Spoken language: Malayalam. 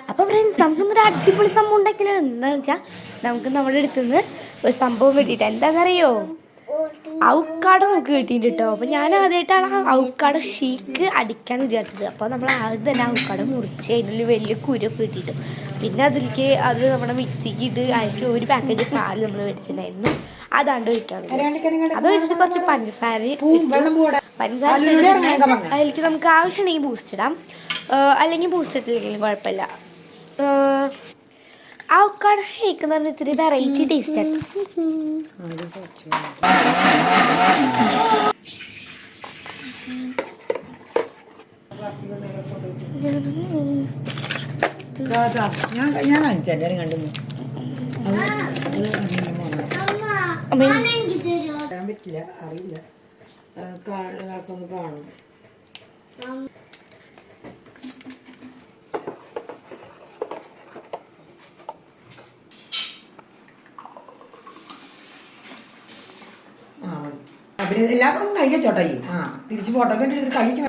അപ്പോൾ ഫ്രണ്ട്സ് നമുക്കിന്നൊരു അടിപൊളി സംഭവം ഉണ്ടാക്കിയാലോ. എന്താണെന്ന് വെച്ചാൽ നമുക്ക് നമ്മുടെ അടുത്തുനിന്ന് ഒരു സംഭവം വേണ്ടിയിട്ട് എന്താണെന്നറിയോ, ഔക്കാടോ നമുക്ക് കിട്ടിയിട്ട് കേട്ടോ. അപ്പോൾ ഞാൻ ആദ്യമായിട്ടാണ് ഔക്കാടോ ഷേക്ക് അടിക്കാമെന്ന് വിചാരിച്ചത്. അപ്പോൾ നമ്മൾ ആദ്യം തന്നെ ഔക്കാടോ മുറിച്ച് അതിനുള്ളിൽ വലിയ കുരുക്കെ കിട്ടിയിട്ടു. പിന്നെ അതിലേക്ക് അത് നമ്മുടെ മിക്സിക്ക് ഇട്ട് അതിലേക്ക് ഒരു പാക്കറ്റ് പാൽ നമ്മൾ മേടിച്ചിട്ടുണ്ടായിരുന്നു, അതാണ്ട് വയ്ക്കാൻ. അത് വെച്ചിട്ട് കുറച്ച് പഞ്ചസാര അതിലേക്ക് നമുക്ക് ആവശ്യമുണ്ടെങ്കിൽ ബൂസ്റ്റ് ഇടാം, അല്ലെങ്കിൽ ബൂസ്റ്റ് ഇട്ടില്ലെങ്കിലും കുഴപ്പമില്ല. ഔക്കാടോ ഷേക്ക് എന്ന് പറഞ്ഞാൽ ഇത്തിരി വെറൈറ്റി ടേസ്റ്റാണ്. ഞാൻ കാണിച്ചെല്ലാരും കണ്ടു പറ്റില്ല, അറിയില്ല, ഒന്ന് കാണും. പിന്നെ എല്ലാവർക്കും കഴിക്കച്ചോട്ടായി. തിരിച്ച് ഫോട്ടോ ഒക്കെ കഴിക്കും.